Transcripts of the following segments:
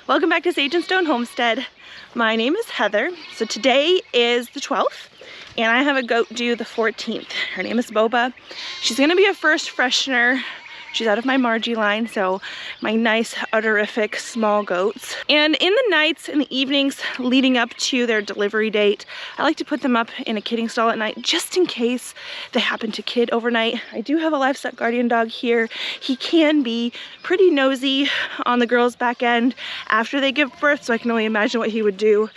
Welcome back to Sage and Stone Homestead. My name is Heather. So today is the 12th and I have a goat due the 14th. Her name is Boba. She's gonna be a first freshener. She's out of my Margie line, so my nice, udderific small goats. And in the nights and the evenings leading up to their delivery date, I like to put them up in a kidding stall at night just in case they happen to kid overnight. I do have a livestock guardian dog here. He can be pretty nosy on the girls' back end after they give birth, so I can only imagine what he would do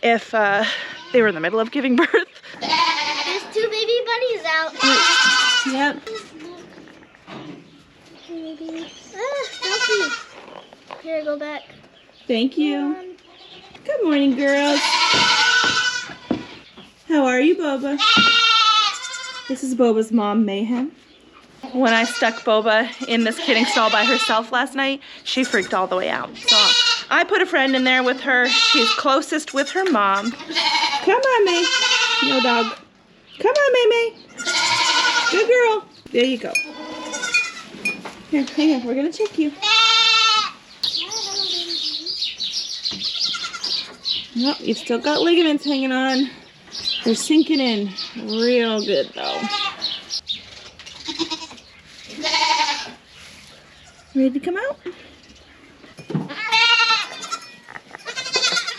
if they were in the middle of giving birth. There's 2 baby bunnies out. Yep. Here, go back. Thank you. Good morning, girls. How are you, Boba? This is Boba's mom, Mayhem. When I stuck Boba in this kidding stall by herself last night, she freaked all the way out. So I put a friend in there with her. She's closest with her mom. Come on, May. No dog. Come on, May May. Good girl. There you go. Here, hang on. We're gonna check you. Nope, you've still got ligaments hanging on. They're sinking in real good though. Ready to come out?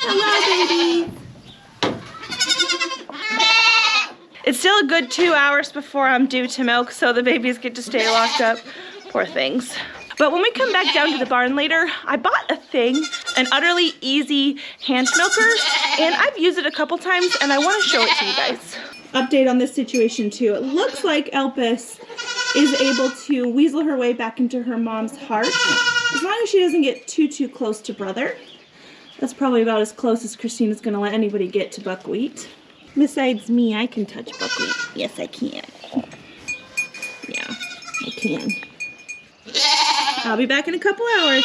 Hello, baby. It's still a good 2 hours before I'm due to milk, so the babies get to stay locked up. Poor things. But when we come back down to the barn later, I bought a thing, an utterly easy hand milker, and I've used it a couple times and I want to show it to you guys. Update on this situation too. It looks like Elpis is able to weasel her way back into her mom's heart, as long as she doesn't get too close to brother. That's probably about as close as Christina's gonna let anybody get to buckwheat. Besides me, I can touch buckwheat. Yes, I can. Yeah, I can. I'll be back in a couple hours.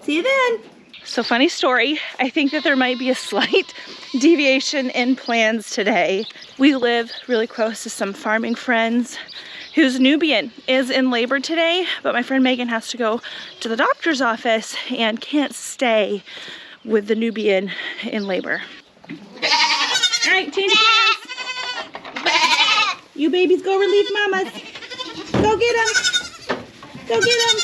See you then. So funny story. I think that there might be a slight deviation in plans today. We live really close to some farming friends whose Nubian is in labor today, but my friend Megan has to go to the doctor's office and can't stay with the Nubian in labor. All right, change plans. You babies go relieve mamas. Go get them. Go get them.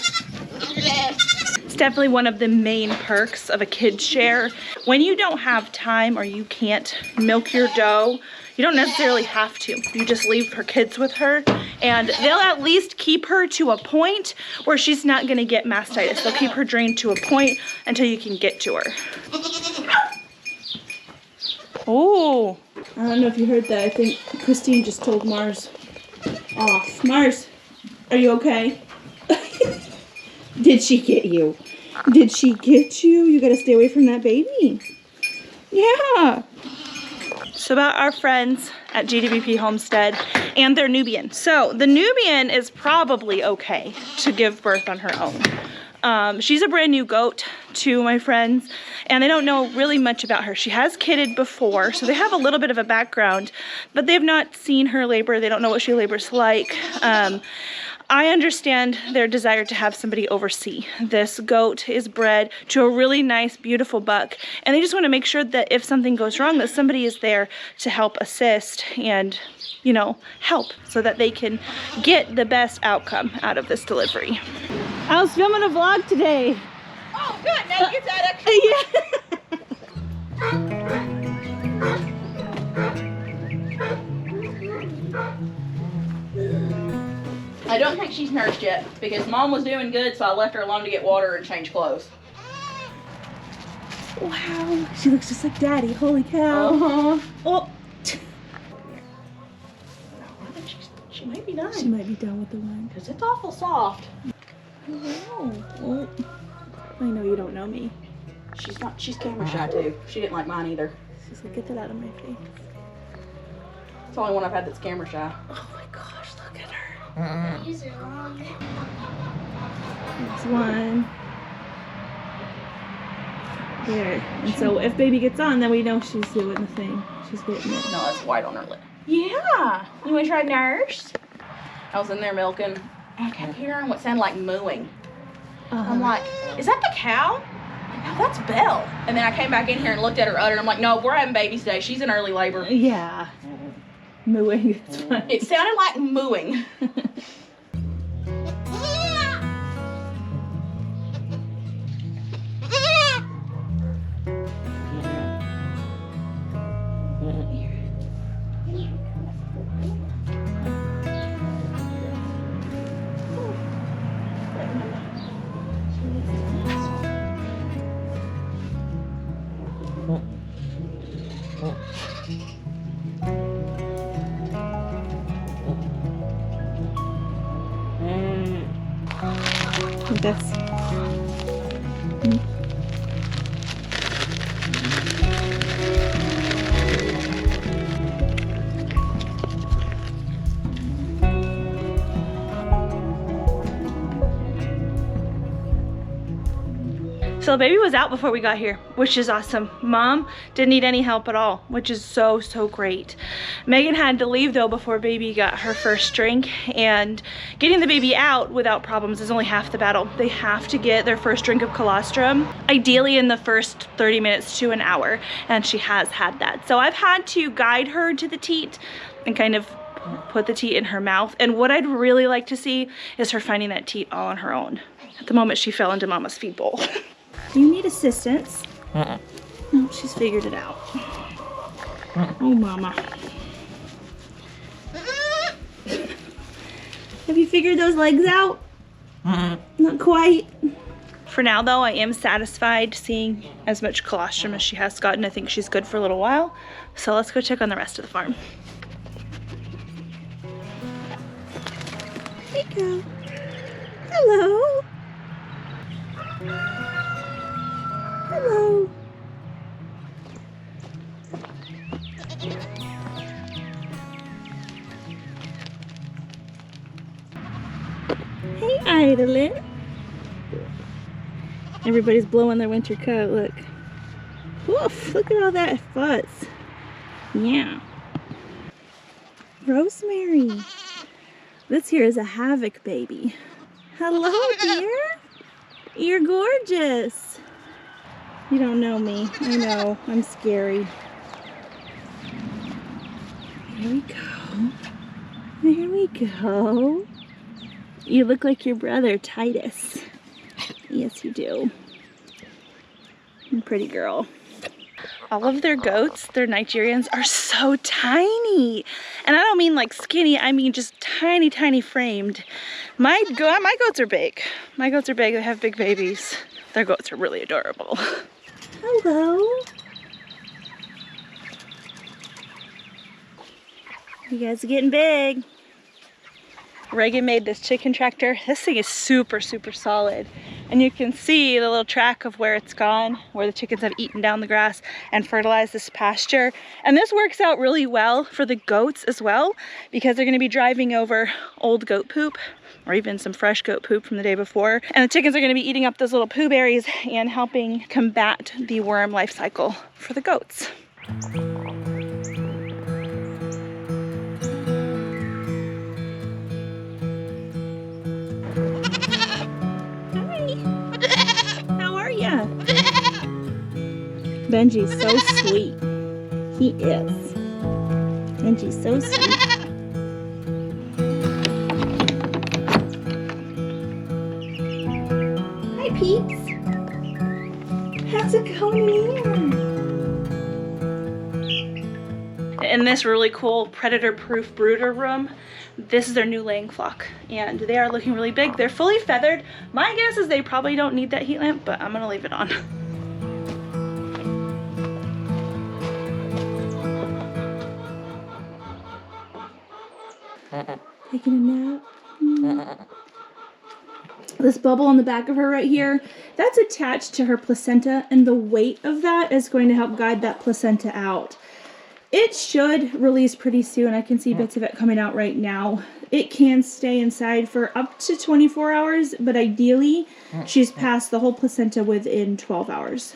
It's definitely one of the main perks of a kid share. When you don't have time or you can't milk your doe, you don't necessarily have to. You just leave her kids with her and they'll at least keep her to a point where she's not gonna get mastitis. They'll keep her drained to a point until you can get to her. Oh, I don't know if you heard that. I think Christine just told Mars off. Mars, are you okay? Did she get you? Did she get you? You gotta stay away from that baby. Yeah. So about our friends at GWP Homestead and their Nubian. So the Nubian is probably okay to give birth on her own. She's a brand new goat to my friends and they don't know really much about her. She has kidded before, so they have a little bit of a background, but they've not seen her labor. They don't know what she labors like. I understand their desire to have somebody oversee. This goat is bred to a really nice, beautiful buck, and they just want to make sure that if something goes wrong, that somebody is there to help assist and, you know, help so that they can get the best outcome out of this delivery. I was filming a vlog today. Oh, good. Now you get that extra. I don't think she's nursed yet because Mom was doing good, so I left her alone to get water and change clothes. Wow, she looks just like Daddy. Holy cow. Uh-huh. Oh. I think she might be done. She might be done with the one. Because it's awful soft. Oh. I know you don't know me. She's camera shy too. She didn't like mine either. She's like, get that out of my face. It's the only one I've had that's camera shy. Oh my gosh, look at her. These are long. There's one. There. And so if baby gets on, then we know she's doing the thing. She's getting it. No, that's white on her lip. Yeah. You want to try nurse? I was in there milking. I kept hearing what sounded like mooing. I'm like, is that the cow? No, that's Belle? And then I came back in here and looked at her udder and I'm like, no, we're having babies today. She's in early labor. Yeah. Mooing. It's fine. It sounded like mooing. This. So the baby was out before we got here, which is awesome. Mom didn't need any help at all, which is so great. Megan had to leave though before baby got her first drink, and getting the baby out without problems is only half the battle. They have to get their first drink of colostrum, ideally in the first 30 minutes to an hour, and she has had that. So I've had to guide her to the teat and kind of put the teat in her mouth, and what I'd really like to see is her finding that teat all on her own. At the moment she fell into mama's feed bowl. You need assistance. No, she's figured it out. Oh, mama. Have you figured those legs out? Not quite. For now, though, I am satisfied seeing as much colostrum as she has gotten. I think she's good for a little while. So let's go check on the rest of the farm. There you go. Hello. Hello. Hey, Idolin. Everybody's blowing their winter coat, look. Woof, look at all that fuzz. Yeah. Rosemary. This here is a havoc baby. Hello, dear. You're gorgeous. You don't know me. I know. I'm scary. Here we go. There we go. You look like your brother, Titus. Yes, you do. You're a pretty girl. All of their goats, their Nigerians, are so tiny. And I don't mean like skinny, I mean just tiny, tiny framed. My goats are big. My goats are big, they have big babies. Their goats are really adorable. Hello. You guys are getting big. Reagan made this chicken tractor. This thing is super solid. And you can see the little track of where it's gone, where the chickens have eaten down the grass and fertilized this pasture. And this works out really well for the goats as well, because they're gonna be driving over old goat poop or even some fresh goat poop from the day before. And the chickens are gonna be eating up those little poo berries and helping combat the worm life cycle for the goats. Benji's so sweet. He is. Benji's so sweet. Hi, peeps. How's it going here? In this really cool predator-proof brooder room, this is their new laying flock, and they are looking really big. They're fully feathered. My guess is they probably don't need that heat lamp, but I'm gonna leave it on. Taking a nap. This bubble on the back of her right here, that's attached to her placenta, and the weight of that is going to help guide that placenta out. It should release pretty soon. I can see bits of it coming out right now. It can stay inside for up to 24 hours, but ideally she's passed the whole placenta within 12 hours.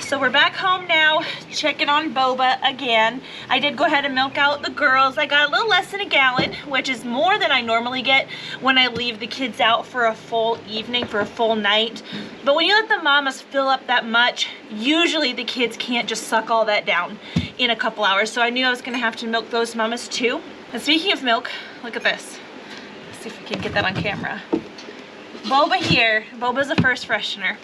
So we're back home now, checking on Boba again. I did go ahead and milk out the girls. I got a little less than a gallon, which is more than I normally get when I leave the kids out for a full evening, for a full night. But when you let the mamas fill up that much, usually the kids can't just suck all that down in a couple hours. So I knew I was gonna have to milk those mamas too. And speaking of milk, look at this. Let's see if we can get that on camera. Boba here, Boba's a first freshener.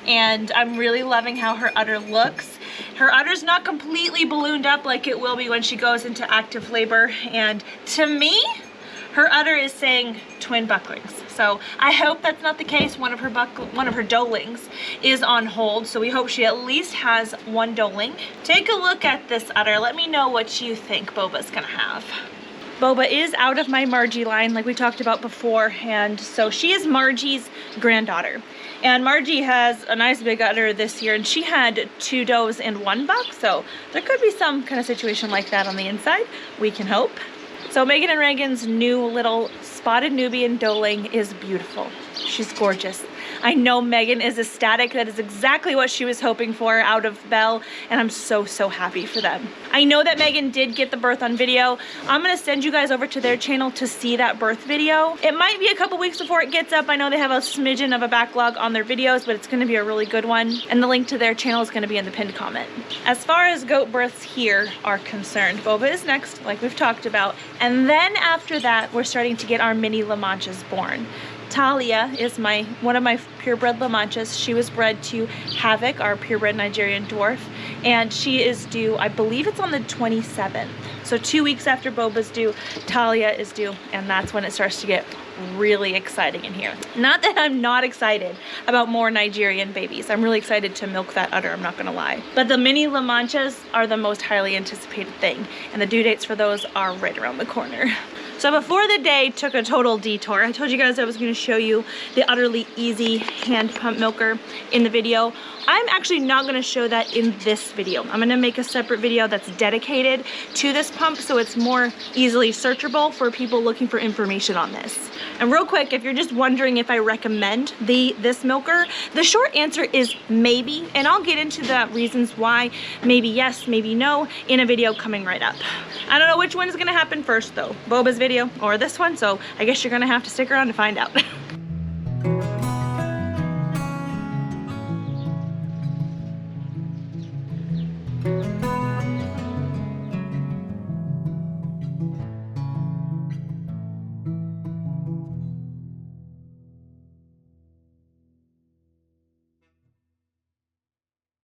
And I'm really loving how her udder looks. Her udder's not completely ballooned up like it will be when she goes into active labor. And to me, her udder is saying twin bucklings. So I hope that's not the case. One of her doelings is on hold. So we hope she at least has one doeling. Take a look at this udder. Let me know what you think Boba's gonna have. Boba is out of my Margie line like we talked about before, and so she is Margie's granddaughter. And Margie has a nice big udder this year, and she had 2 does and 1 buck, so there could be some kind of situation like that on the inside. We can hope. So Megan and Reagan's new little spotted Nubian doeling is beautiful. She's gorgeous. I know Megan is ecstatic. That is exactly what she was hoping for out of Belle, and I'm so, so happy for them. I know that Megan did get the birth on video. I'm gonna send you guys over to their channel to see that birth video. It might be a couple weeks before it gets up. I know they have a smidgen of a backlog on their videos, but it's gonna be a really good one, and the link to their channel is gonna be in the pinned comment. As far as goat births here are concerned, Boba is next, like we've talked about, and then after that, we're starting to get our mini La Manchas born. Talia is one of my purebred La Manchas. She was bred to Havoc, our purebred Nigerian dwarf, and she is due, I believe it's on the 27th. So 2 weeks after Boba's due, Talia is due, and that's when it starts to get really exciting in here. Not that I'm not excited about more Nigerian babies. I'm really excited to milk that udder, I'm not gonna lie. But the mini La Manchas are the most highly anticipated thing, and the due dates for those are right around the corner. So before the day took a total detour, I told you guys I was going to show you the utterly easy hand pump milker in the video. I'm actually not going to show that in this video. I'm going to make a separate video that's dedicated to this pump so it's more easily searchable for people looking for information on this. And real quick, if you're just wondering if I recommend this milker, the short answer is maybe, and I'll get into the reasons why maybe yes, maybe no in a video coming right up. I don't know which one is going to happen first though, Boba's video or this one, so I guess you're going to have to stick around to find out.